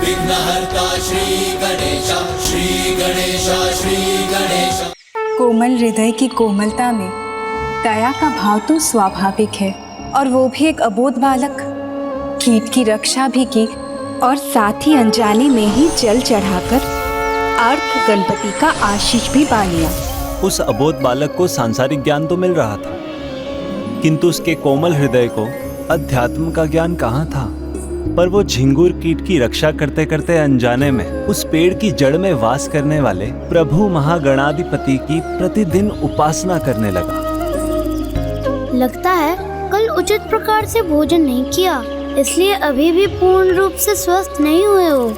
विघ्नहर्ता श्री गणेश, श्री गणेश, श्री गणेश। कोमल हृदय की कोमलता में दया का भाव तो स्वाभाविक है, और वो भी एक अबोध बालक। कीट की रक्षा भी की और साथ ही अनजाने में ही जल चढ़ाकर अर्क गणपति का आशीष भी पा लिया। उस अबोध बालक को सांसारिक ज्ञान तो मिल रहा था, किंतु उसके कोमल हृदय को अध्यात्म का ज्ञान कहाँ था। पर वो झिंगुर कीट की रक्षा करते करते अनजाने में उस पेड़ की जड़ में वास करने वाले प्रभु महागणाधिपति की प्रतिदिन उपासना करने लगा। लगता है कल उचित प्रकार से भोजन नहीं किया, इसलिए अभी भी पूर्ण रूप से स्वस्थ नहीं हुए हो।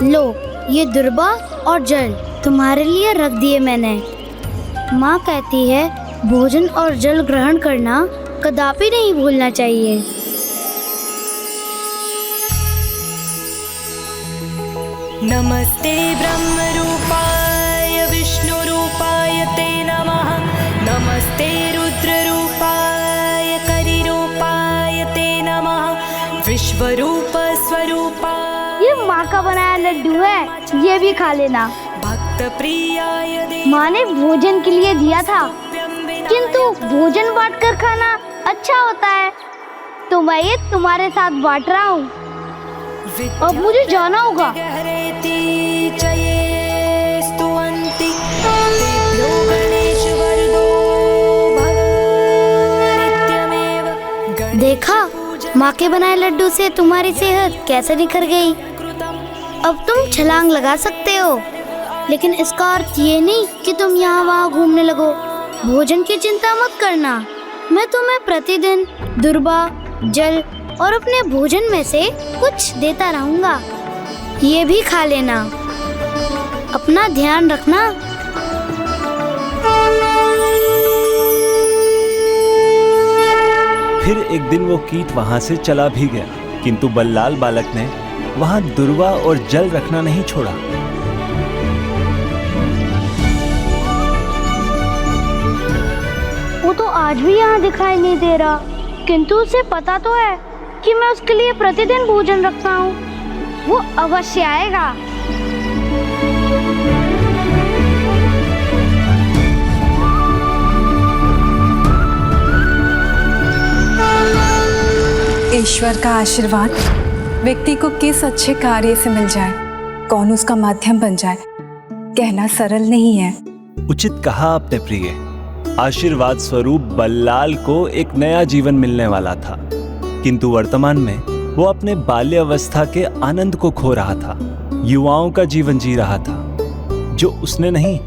लो, ये दुर्बा और जल तुम्हारे लिए रख दिए मैंने। माँ कहती है भोजन और जल ग्रहण करना कदापि नहीं भूलना चाहिए। नमस्ते ब्रह्मरूपाय विष्णुरूपाय ते नमः। नमस्ते रुद्ररूपाय करिरूपाय ते नमः। विश्वरूप स्वरूपाय। ये माँ का बनाया लड्डू है, ये भी खा लेना। भक्त प्रियाय माँ ने भोजन के लिए दिया था, किंतु भोजन बांटकर खाना अच्छा होता है, तो मैं ये तुम्हारे साथ बांट रहा हूँ। अब मुझे जाना होगा। देखा, माँ के बनाए लड्डू से तुम्हारी सेहत कैसे निखर गई। अब तुम छलांग लगा सकते हो, लेकिन इसका अर्थ ये नहीं कि तुम यहाँ वहाँ घूमने लगो। भोजन की चिंता मत करना, मैं तुम्हें प्रतिदिन दुर्बा, जल और अपने भोजन में से कुछ देता रहूंगा। ये भी खा लेना। अपना ध्यान रखना। फिर एक दिन वो कीट वहां से चला भी गया, किंतु बल्लाल बालक ने वहां दुर्वा और जल रखना नहीं छोड़ा। वो तो आज भी यहाँ दिखाई नहीं दे रहा, किंतु उसे पता तो है कि मैं उसके लिए प्रतिदिन भोजन रखता हूँ। वो अवश्य आएगा। ईश्वर का आशीर्वाद व्यक्ति को किस अच्छे कार्य से मिल जाए, कौन उसका माध्यम बन जाए, कहना सरल नहीं है। उचित कहा आपने प्रिय। आशीर्वाद स्वरूप बल्लाल को एक नया जीवन मिलने वाला था, किंतु वर्तमान में वो अपने बाल्यावस्था के आनंद को खो रहा था। युवाओं का जीवन जी रहा था, जो उसने नहीं,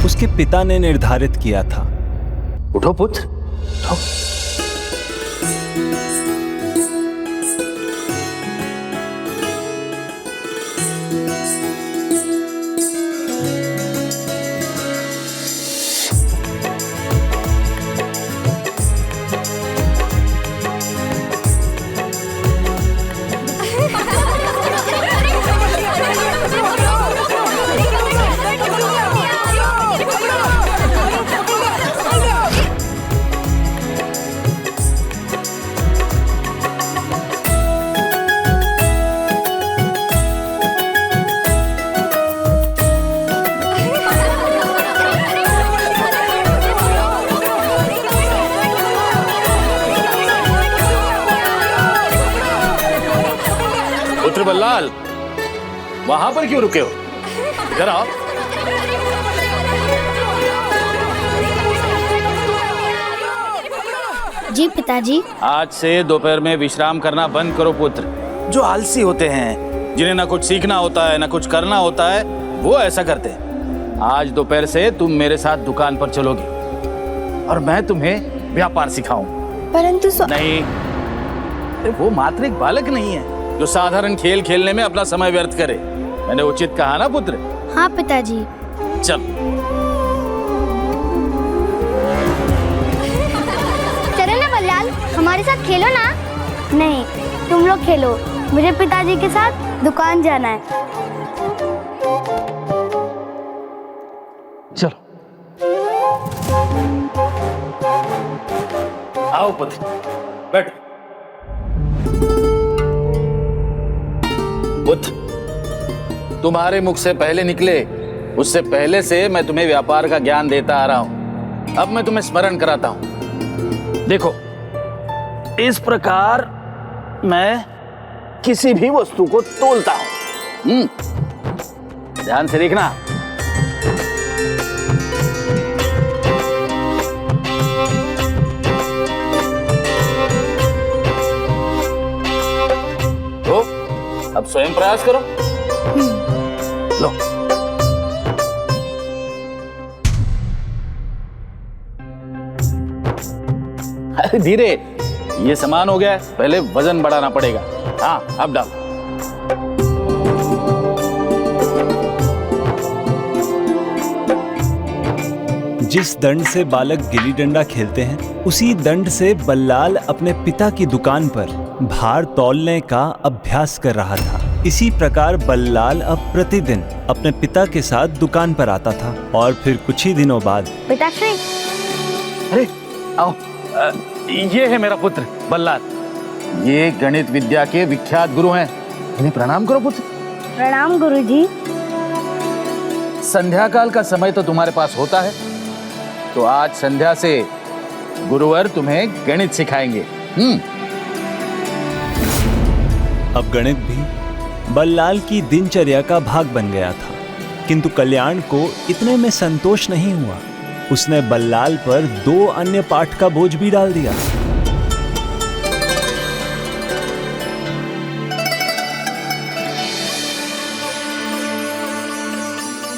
उसके पिता ने निर्धारित किया था। उठो पुत्र, उठो। पुत्र बल्लाल, वहां पर क्यों रुके हो? इधर आओ। जी पिताजी। आज से दोपहर में विश्राम करना बंद करो पुत्र। जो आलसी होते हैं, जिन्हें ना कुछ सीखना होता है ना कुछ करना होता है, वो ऐसा करते हैं। आज दोपहर से तुम मेरे साथ दुकान पर चलोगे और मैं तुम्हें व्यापार सिखाऊं। परंतु नहीं, वो मात्र एक बालक नहीं है जो साधारण खेल खेलने में अपना समय व्यर्थ करे। मैंने उचित कहा ना पुत्र? हाँ पिताजी। चल। चलो ना बल्लाल, हमारे साथ खेलो ना। नहीं, तुम लोग खेलो, मुझे पिताजी के साथ दुकान जाना है। चलो। आओ पुत्र, बैठो। पुत्र, तुम्हारे मुख से पहले निकले उससे पहले से मैं तुम्हें व्यापार का ज्ञान देता आ रहा हूं। अब मैं तुम्हें स्मरण कराता हूं। देखो, इस प्रकार मैं किसी भी वस्तु को तोलता हूं। ध्यान से देखना। तो अब स्वयं प्रयास करो। लो। अरे धीरे, ये सामान हो गया है, पहले वजन बढ़ाना पड़ेगा। हाँ, अब डाल। जिस दंड से बालक गिल्ली डंडा खेलते हैं, उसी दंड से बल्लाल अपने पिता की दुकान पर भार तौलने का अभ्यास कर रहा था। इसी प्रकार बल्लाल अब प्रतिदिन अपने पिता के साथ दुकान पर आता था और फिर कुछ ही दिनों बाद। पिताश्री, अरे आओ, ये है मेरा पुत्र बल्लाल। ये गणित विद्या के विख्यात गुरु हैं। इन्हें प्रणाम करो पुत्र। प्रणाम गुरुजी। संध्या काल का समय तो तुम्हारे पास होता है, तो आज संध्या से गुरुवर तुम्हें गणित सिखाएंगे। अब गणित भी बल्लाल की दिनचर्या का भाग बन गया था, किंतु कल्याण को इतने में संतोष नहीं हुआ। उसने बल्लाल पर 2 अन्य पाठ का बोझ भी डाल दिया।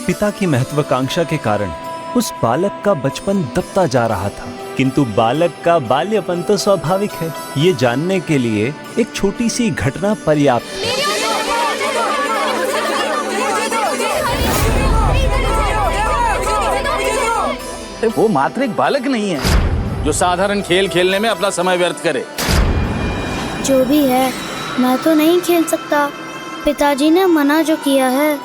पिता की महत्वाकांक्षा के कारण उस बालक का बचपन दबता जा रहा था, किंतु बालक का बाल्यपन तो स्वाभाविक है। ये जानने के लिए एक छोटी सी घटना पर्याप्त है। वो मात्र एक बालक नहीं है जो साधारण खेल खेलने में अपना समय व्यर्थ करे। जो भी है, मैं तो नहीं खेल सकता। पिताजी ने मना जो किया है।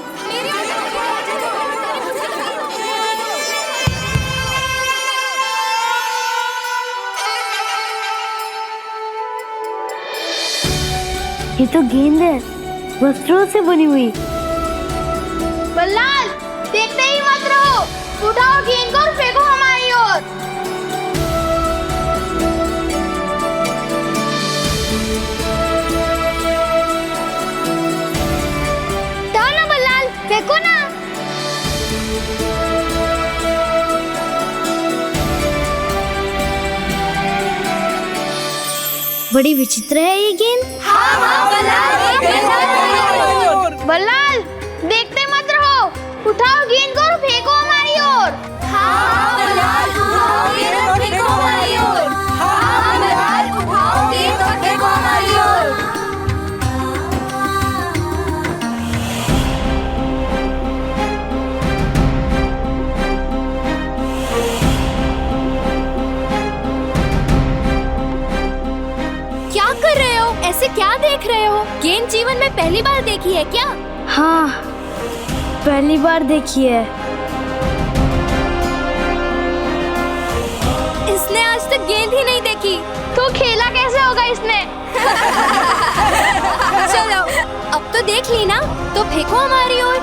ये तो गेंद है, वस्त्रों से बनी हुई। बल्लाल, देखते ही मत रहो, उठाओ गेंद को और फेंको हमारी ओर। जाओ ना बल्लाल, फेंको ना। बड़ी विचित्र है ये गेंद। हाँ बल्लाल, बल्लाल, देखते मत रहो, उठाओ गेंद को और फेंको हमारी ओर। हाँ बल्लाल, उठाओ गेंद और फेंको हमारी ओर। हाँ बल्लाल, उठाओ गेंद और फेंको हमारी ओर। क्या कर रहे हो? ऐसे क्या देख रहे हो? गेंद जीवन में पहली बार देखी है क्या? हाँ, पहली बार देखी है। इसने आज तक गेंद ही नहीं देखी। तो खेला कैसे होगा इसने? चलो, अब तो देख ली ना, तो फेंको हमारी ओर।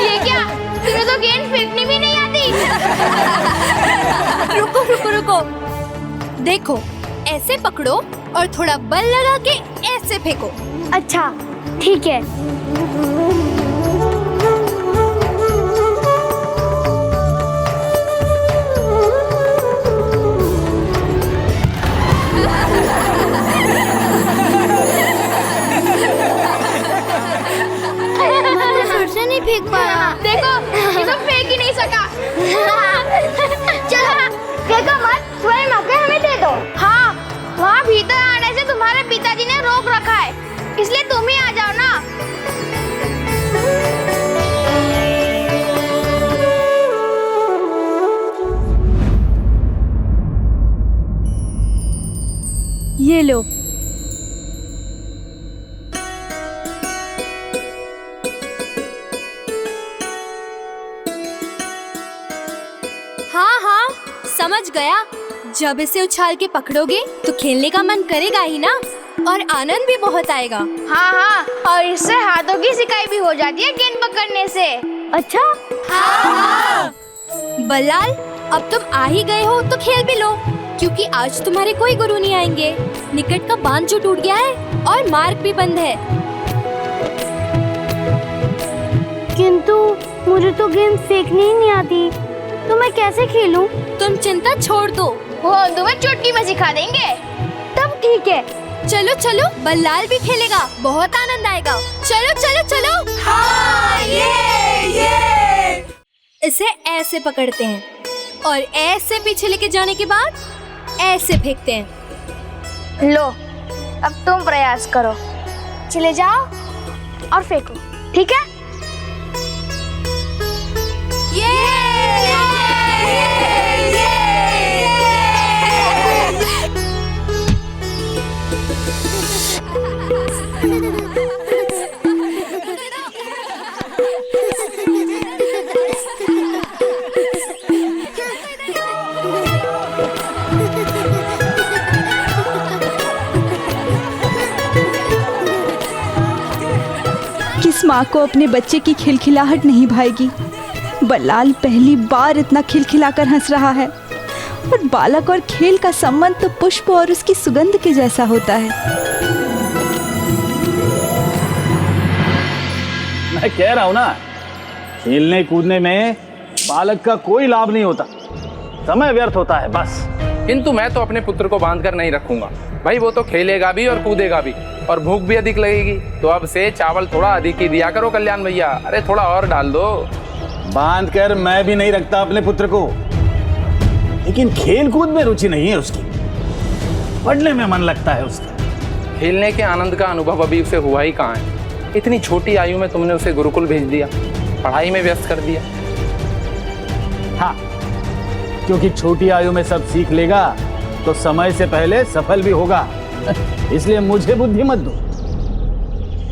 ये क्या? तुम्हें तो गेंद फेंकनी भी नहीं आती। रुको रुको रुको, देखो, ऐसे पकड़ो और थोड़ा बल लगा के ऐसे फेंको। अच्छा, ठीक है। नहीं फेंक पाया। देखो, ये तो फेंक ही नहीं सका। चलो, फेंको मत, थोड़े मौके हमें दे दो। हाँ, वहाँ भीतर आने से तुम्हारे पिताजी ने रोक रखा है, इसलिए तुम ही आ जाओ ना। ये लो। हाँ हाँ, समझ गया। जब इसे उछाल के पकड़ोगे तो खेलने का मन करेगा ही ना, और आनंद भी बहुत आएगा। हाँ हाँ, और इससे हाथों की सिकाई भी हो जाती है गेंद पकड़ने से। अच्छा, बल्लाल, अब तुम आ ही गए हो तो खेल भी लो, क्योंकि आज तुम्हारे कोई गुरु नहीं आएंगे। निकट का बांध जो टूट गया है और मार्ग भी बंद है। किंतु मुझे तो गेंद फेंकनी ही नहीं आती, तो मैं कैसे खेलूं? तुम चिंता छोड़ दो, वो हम तुम्हें चुटकी में सिखा देंगे। तब ठीक है। चलो चलो, बल्लाल भी खेलेगा, बहुत आनंद आएगा। चलो चलो चलो। हाँ, ये। इसे ऐसे पकड़ते हैं और ऐसे पीछे लेके जाने के बाद ऐसे फेंकते हैं। लो, अब तुम प्रयास करो, चले जाओ और फेंको, ठीक है? किस माँ को अपने बच्चे की खिलखिलाहट नहीं भाएगी। बल्लाल पहली बार इतना खिलखिलाकर हंस रहा है, और बालक और खेल का संबंध तो पुष्प और उसकी सुगंध के जैसा होता है। मैं कह रहा हूँ ना, खेलने कूदने में बालक का कोई लाभ नहीं होता, समय व्यर्थ होता है बस। किंतु मैं तो अपने पुत्र को बांध कर नहीं रखूंगा भाई, वो तो खेलेगा भी और कूदेगा भी, और भूख भी अधिक लगेगी। तो अब से चावल थोड़ा अधिक ही दिया करो कल्याण भैया, अरे थोड़ा और डाल दो। बांध कर मैं भी नहीं रखता अपने पुत्र को, लेकिन खेल कूद में रुचि नहीं है उसकी, पढ़ने में मन लगता है उसका। खेलने के आनंद का अनुभव अभी उसे हुआ ही कहाँ है। इतनी छोटी आयु में तुमने उसे गुरुकुल भेज दिया, पढ़ाई में व्यस्त कर दिया। हाँ, क्योंकि छोटी आयु में सब सीख लेगा तो समय से पहले सफल भी होगा। इसलिए मुझे बुद्धि मत दो,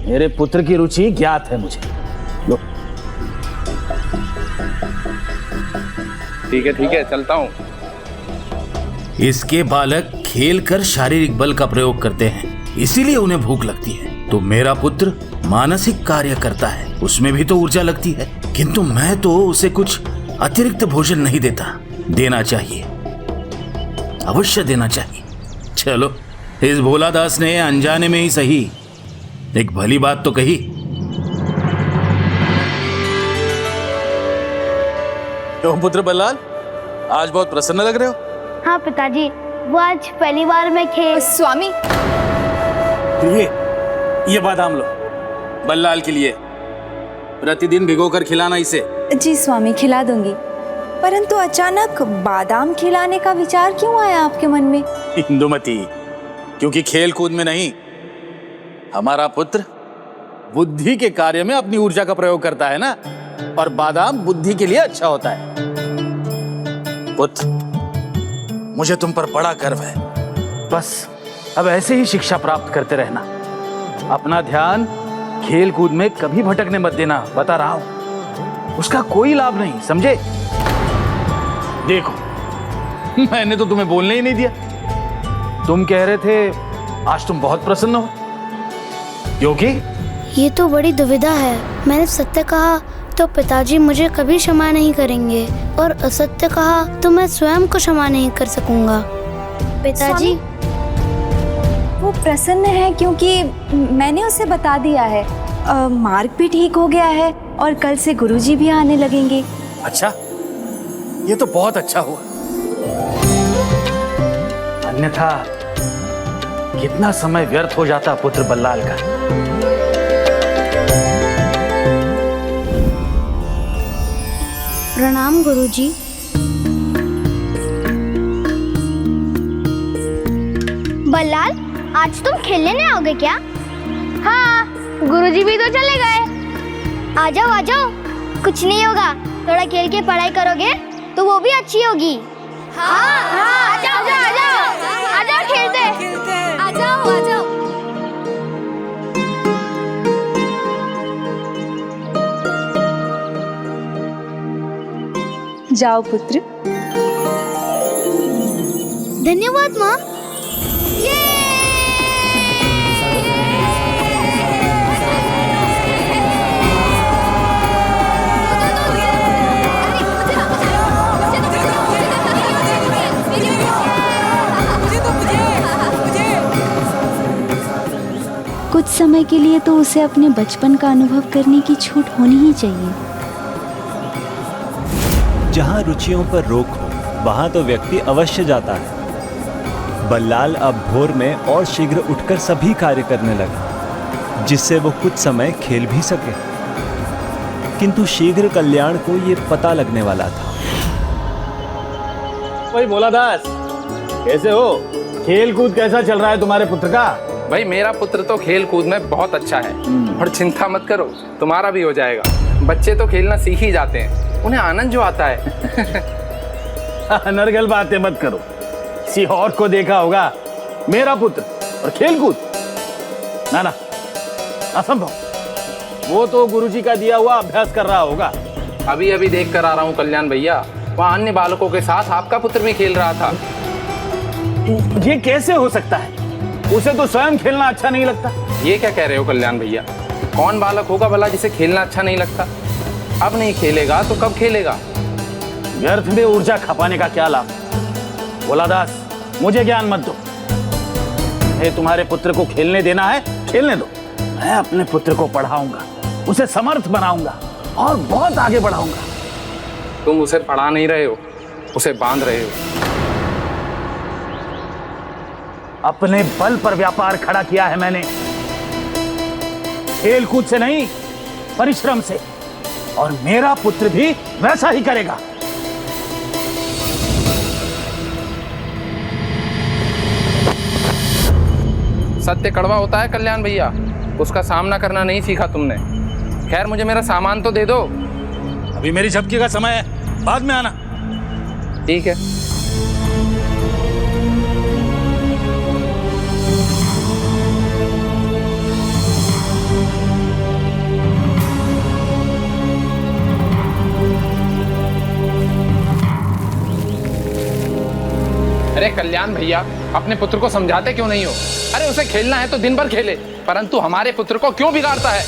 मेरे पुत्र की रुचि ज्ञात है मुझे। लो। ठीक है, चलता हूँ। इसके बालक खेलकर शारीरिक बल का प्रयोग करते हैं, इसीलिए उन्हें भूख लगती है। तो मेरा पुत्र मानसिक कार्य करता है, उसमें भी तो ऊर्जा लगती है। किंतु मैं तो उसे कुछ अतिरिक्त भोजन नहीं देता। देना चाहिए, अवश्य देना चाहिए। चलो, इस भोलादास ने अनजाने में ही सही एक भली बात तो कही। क्यों पुत्र बल्लाल, आज बहुत प्रसन्न लग रहे हो? हाँ पिताजी, वो आज पहली बार मैं स्वामी, ये बादाम लो, बल्लाल के लिए। प्रतिदिन भिगोकर खिलाना इसे। जी स्वामी, खिला दूंगी। परंतु अचानक बादाम खिलाने का विचार क्यों आया आपके मन में? इंदुमती, क्योंकि खेल कूद में नहीं, हमारा पुत्र बुद्धि के कार्य में अपनी ऊर्जा का प्रयोग करता है ना, और बादाम बुद्धि के लिए अच्छा होता है। पुत्र, मुझे तुम पर बड़ा गर्व है। बस अब ऐसे ही शिक्षा प्राप्त करते रहना, अपना ध्यान खेल कूद में कभी भटकने मत देना। बता रहा हूं, उसका कोई लाभ नहीं, समझे? देखो, मैंने तो तुम्हें बोलने ही नहीं दिया। तुम कह रहे थे आज तुम बहुत प्रसन्न हो, क्योंकि ये तो बड़ी दुविधा है। मैंने सत्य कहा तो पिताजी मुझे कभी क्षमा नहीं करेंगे, और असत्य कहा तो मैं स्वयं को क्षमा नहीं कर सकूंगा। पिताजी, वो प्रसन्न है क्योंकि मैंने उसे बता दिया है। मार्ग भी ठीक हो गया है और कल से गुरुजी भी आने लगेंगे। अच्छा, ये तो बहुत अच्छा हुआ। अन्यथा कितना समय व्यर्थ हो जाता पुत्र बल्लाल का। प्रणाम गुरुजी। बल्लाल, आज तुम खेलने नहीं आओगे क्या? हाँ, गुरुजी भी तो चले गए। आ जाओ, कुछ नहीं होगा, थोड़ा खेल के पढ़ाई करोगे तो वो भी अच्छी होगी। हाँ, आ जाओ खेलते। आ जाओ। जाओ पुत्र, धन्यवाद माँ। कुछ समय के लिए तो उसे अपने बचपन का अनुभव करने की छूट होनी ही चाहिए। जहाँ रुचियों पर रोक हो वहाँ तो व्यक्ति अवश्य जाता है। बल्लाल अब भोर में और शीघ्र उठकर सभी कार्य करने लगा, जिससे वो कुछ समय खेल भी सके। किंतु शीघ्र कल्याण को ये पता लगने वाला था। भाई भोला दास, कैसे हो? खेल कूद कैसा चल रहा है तुम्हारे पुत्र का? भाई मेरा पुत्र तो खेल कूद में बहुत अच्छा है, और चिंता मत करो, तुम्हारा भी हो जाएगा। बच्चे तो खेलना सीख ही जाते हैं, उन्हें आनंद जो आता है। नरगल बातें मत करो, किसी और को देखा होगा मेरा पुत्र और खेल कूद? ना ना, असंभव। वो तो गुरुजी का दिया हुआ अभ्यास कर रहा होगा। अभी अभी देख कर आ रहा हूँ कल्याण भैया, वहाँ अन्य बालकों के साथ आपका पुत्र भी खेल रहा था। ये कैसे हो सकता है? उसे तो स्वयं खेलना अच्छा नहीं लगता। ये क्या कह रहे हो कल्याण भैया? कौन बालक होगा भला जिसे खेलना अच्छा नहीं लगता? अब नहीं खेलेगा तो कब खेलेगा? व्यर्थ में ऊर्जा खपाने का क्या लाभ? भोला दास, मुझे ज्ञान मत दो। तुम्हारे पुत्र को खेलने देना है, खेलने दो। मैं अपने पुत्र को पढ़ाऊंगा, उसे समर्थ बनाऊंगा और बहुत आगे बढ़ाऊंगा। तुम उसे पढ़ा नहीं रहे हो, उसे बांध रहे हो। अपने बल पर व्यापार खड़ा किया है मैंने, खेल कूद से नहीं, परिश्रम से। और मेरा पुत्र भी वैसा ही करेगा। सत्य कड़वा होता है कल्याण भैया, उसका सामना करना नहीं सीखा तुमने। खैर मुझे मेरा सामान तो दे दो। अभी मेरी झपकी का समय है, बाद में आना। ठीक है। अरे कल्याण भैया, अपने पुत्र को समझाते क्यों नहीं हो? अरे उसे खेलना है तो दिन भर खेले, परंतु हमारे पुत्र को क्यों बिगाड़ता है?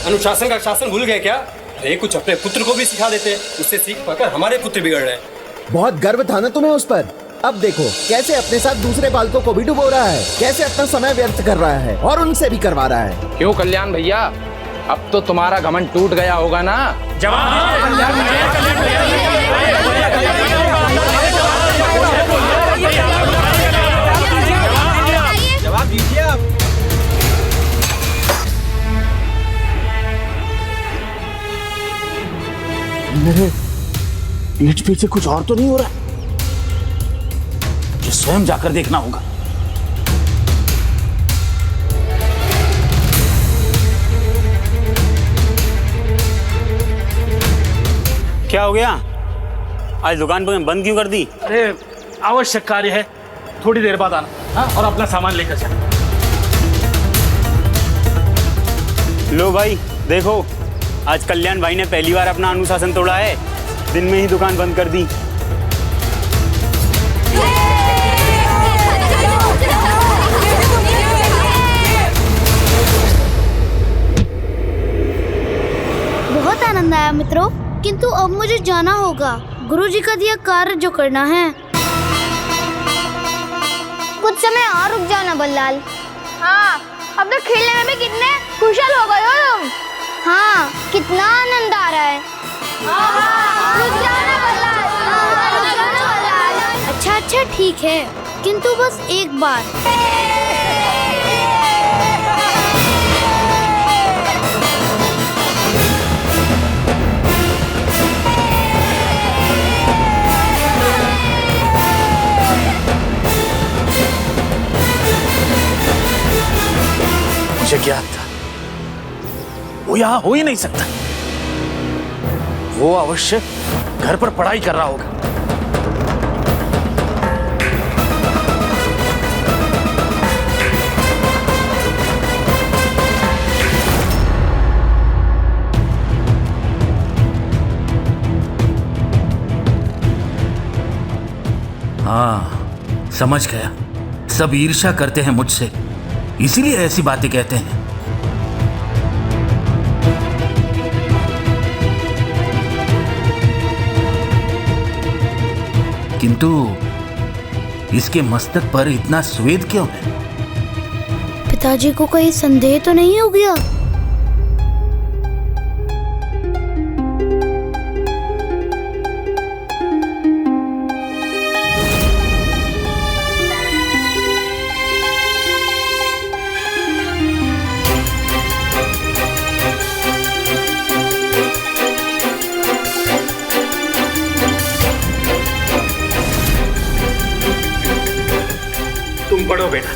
अनुशासन का शासन भूल गए क्या? अरे कुछ अपने पुत्र को भी सिखा देते, उससे सीख पाकर हमारे पुत्र बिगड़ रहे हैं। बहुत गर्व था ना तुम्हें उस पर। अब देखो कैसे अपने साथ दूसरे बालकों को भी डुबो रहा है, कैसे अपना समय व्यर्थ कर रहा है और उनसे भी करवा रहा है। क्यों कल्याण भैया, अब तो तुम्हारा घमंड टूट गया होगा ना? जवाब दीजिए आप। मेरे पीठ पीछे कुछ और तो नहीं हो रहा है? जो स्वयं जाकर देखना होगा। क्या हो गया? आज दुकान बंद क्यों कर दी? अरे आवश्यक कार्य है, थोड़ी देर बाद आना। हाँ, और अपना सामान लेकर चल। लो भाई देखो, आज कल्याण भाई ने पहली बार अपना अनुशासन तोड़ा है, दिन में ही दुकान बंद कर दी। बहुत आनंद आया मित्रों, किंतु अब मुझे जाना होगा। गुरुजी का दिया कार्य जो करना है। कुछ समय और रुक जाओ ना बल्लाल। हाँ, अब तो खेलने में भी कितने कुशल हो गए हो तुम। हाँ, कितना आनंद आ रहा है। रुक जाओ ना बल्लाल। रुक जाओ ना बल्लाल। अच्छा अच्छा ठीक है, किंतु बस एक बार। मुझे ज्ञात था वो यहां हो ही नहीं सकता। वो अवश्य घर पर पढ़ाई कर रहा होगा। हाँ, समझ गया, सब ईर्ष्या करते हैं मुझसे, इसीलिए ऐसी बातें कहते हैं। किंतु इसके मस्तक पर इतना श्वेत क्यों है? पिताजी को कहीं संदेह तो नहीं हो गया? तुम पढ़ो बेटा,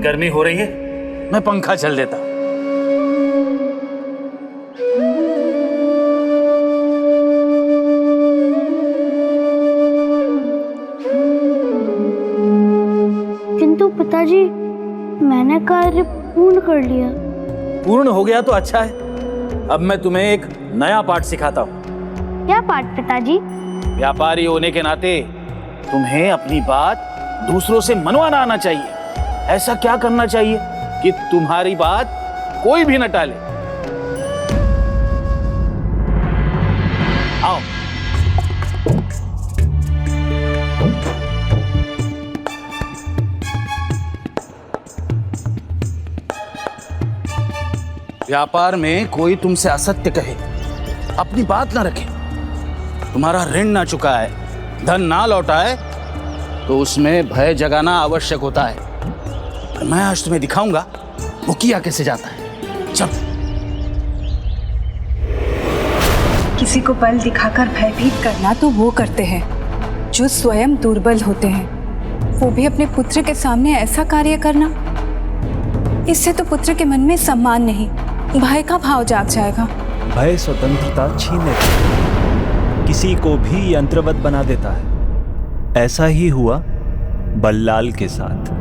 गर्मी हो रही है, मैं पंखा चल देता। किंतु पिताजी, मैंने कार्य पूर्ण कर लिया। पूर्ण हो गया तो अच्छा है। अब मैं तुम्हें एक नया पाठ सिखाता हूँ। क्या पाठ पिताजी? व्यापारी होने के नाते तुम्हें अपनी बात दूसरों से मनवाना आना चाहिए। ऐसा क्या करना चाहिए कि तुम्हारी बात कोई भी न टाले। आओ। व्यापार में कोई तुमसे असत्य कहे, अपनी बात ना रखे, तुम्हारा ऋण ना चुकाए, धन ना लौटाए, तो उसमें भय जगाना आवश्यक होता है। मैं आज तुम्हें दिखाऊंगा वो किया कैसे जाता है। चल। किसी को बल दिखाकर भयभीत करना तो वो करते हैं जो स्वयं दुर्बल होते हैं। वो भी अपने पुत्र के सामने ऐसा कार्य करना, इससे तो पुत्र के मन में सम्मान नहीं, भय का भाव जाग जाएगा। भय स्वतंत्रता छीन लेता है, किसी को भी यंत्रवत बना देता है। ऐसा ही हुआ बल्लाल के साथ।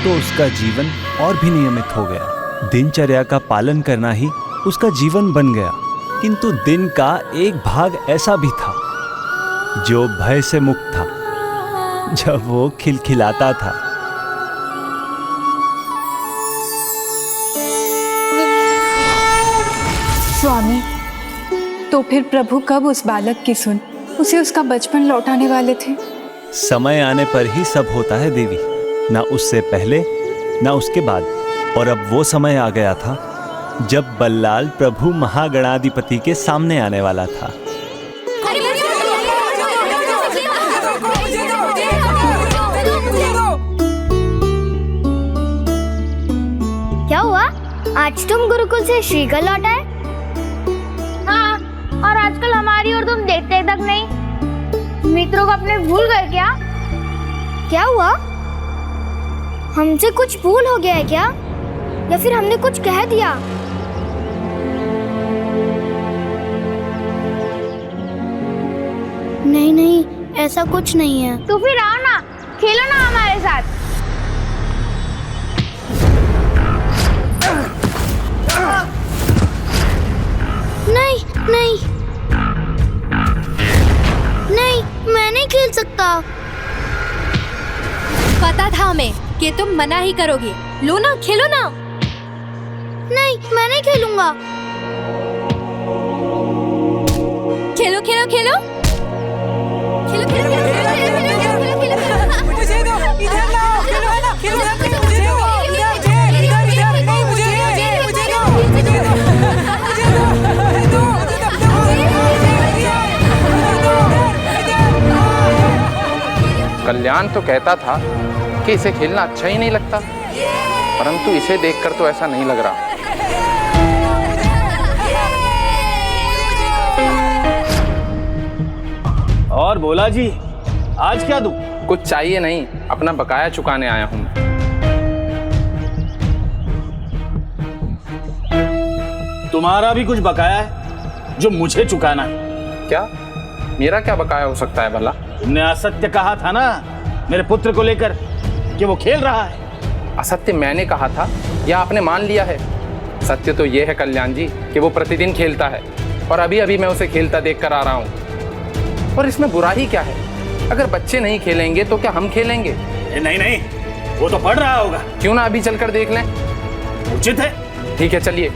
तो उसका जीवन और भी नियमित हो गया। दिनचर्या का पालन करना ही उसका जीवन बन गया। किंतु दिन का एक भाग ऐसा भी था जो भय से मुक्त था, जब वो खिलखिलाता था। स्वामी, तो फिर प्रभु कब उस बालक की सुन उसे उसका बचपन लौटाने वाले थे? समय आने पर ही सब होता है देवी, ना उससे पहले ना उसके बाद। और अब वो समय आ गया था जब बल्लाल प्रभु महागणाधिपति के सामने आने वाला था। क्या हुआ? आज तुम गुरुकुल से श्रीगल लौटाए? हाँ, और आजकल हमारी और तुम देखते तक नहीं। मित्रों को अपने भूल गए क्या? क्या हुआ? हमसे कुछ भूल हो गया है क्या? या फिर हमने कुछ कह दिया? नहीं नहीं, ऐसा कुछ नहीं है। तो फिर आओ ना, खेलो ना हमारे साथ। नहीं नहीं नहीं, मैं नहीं खेल सकता। पता था हमें कि तुम मना ही करोगे। लो ना, खेलो ना। नहीं, मैं नहीं खेलूंगा। खेलो खेलो खेलो खेलो खेलो खेलो खेलो खेलो खेलो। मुझे दो, इधर लाओ। खेलो है ना, खेलो है ना, मुझे दो। इधर इधर इधर नहीं, मुझे दो, मुझे दो, मुझे दो, कल्याण तो कहता था कि इसे खेलना अच्छा ही नहीं लगता, परंतु इसे देखकर तो ऐसा नहीं लग रहा। और भोला जी, आज क्या दूं? कुछ चाहिए नहीं, अपना बकाया चुकाने आया हूं। तुम्हारा भी कुछ बकाया है जो मुझे चुकाना है। क्या? मेरा क्या बकाया हो सकता है भला? तुमने असत्य कहा था ना मेरे पुत्र को लेकर कि वो खेल रहा है। असत्य मैंने कहा था या आपने मान लिया है? सत्य तो ये है कल्याण जी कि वो प्रतिदिन खेलता है और अभी अभी मैं उसे खेलता देख कर आ रहा हूँ। और इसमें बुरा ही क्या है? अगर बच्चे नहीं खेलेंगे तो क्या हम खेलेंगे? नहीं नहीं, वो तो पढ़ रहा होगा। क्यों ना अभी चलकर देख लें? उचित है। ठीक है, चलिए।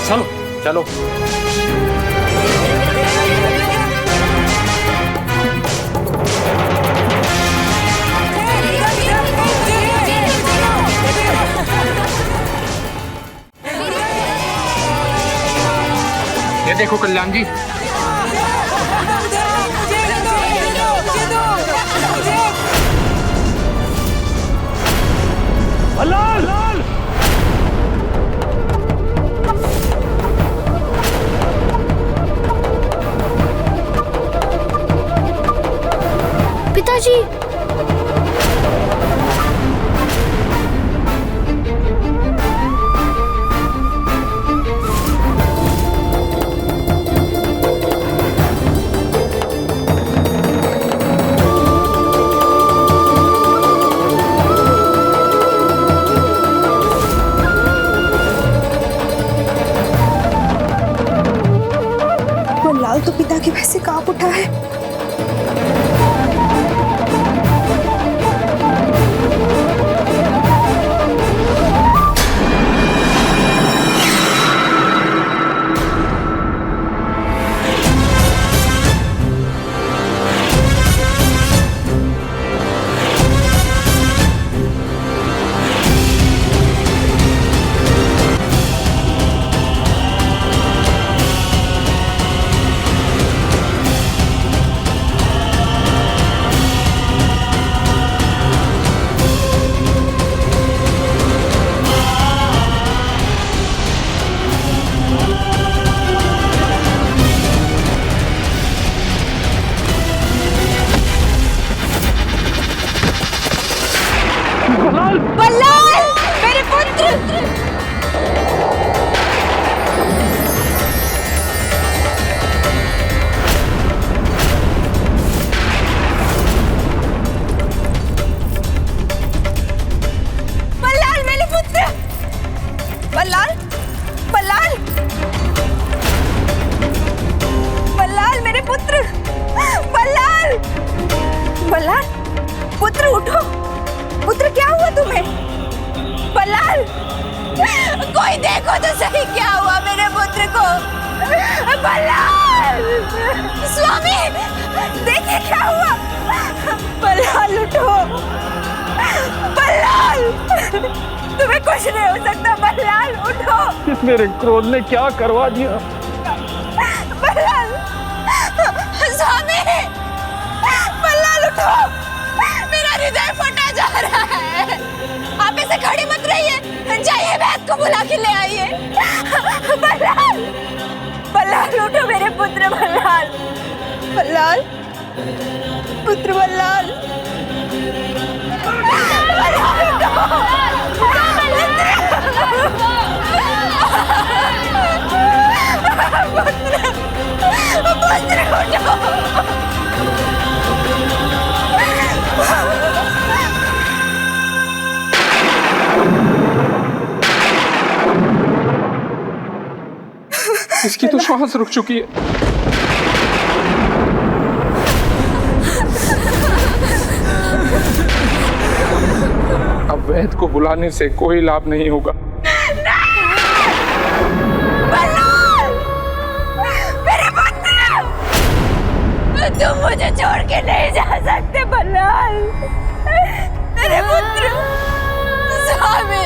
चलो चलो। ये देखो कल्याण जी, पिताजी। वो लाल तो पिता की वैसे कांप उठा है। बल्लाल, मेरे पुत्र। बल्लाल, मेरे पुत्र। बल्लाल, बल्लाल, बल्लाल, मेरे पुत्र। बल्लाल, बल्लाल, पुत्र उठो। पुत्र, क्या हुआ तुम्हें? बल्लाल, कोई देखो तो सही क्या हुआ मेरे पुत्र को। बल्लाल, स्वामी, देखिए क्या हुआ। बल्लाल उठो। बल्लाल, तुम्हें कुछ नहीं हो सकता। बल्लाल उठो। मेरे क्रोध ने क्या करवा दिया? बल्लाल, स्वामी, बल्लाल उठो। मेरा हृदय फटा जा रहा है। आप ऐसे खड़ी मत रहिए, जाइए वैद्य को बुला के ले आइए। बल्लाल, बल्लाल उठो मेरे पुत्र। बल्लाल, बल्लाल, पुत्र बल्लाल, बल्लाल उठो। पुत्र उठो। इसकी तो श्वास रुक चुकी है। अब वैद्य को बुलाने से कोई लाभ नहीं होगा। मेरे पुत्र, तुम मुझे छोड़ के नहीं जा सकते बल्लाल। मेरे पुत्र, स्वामी।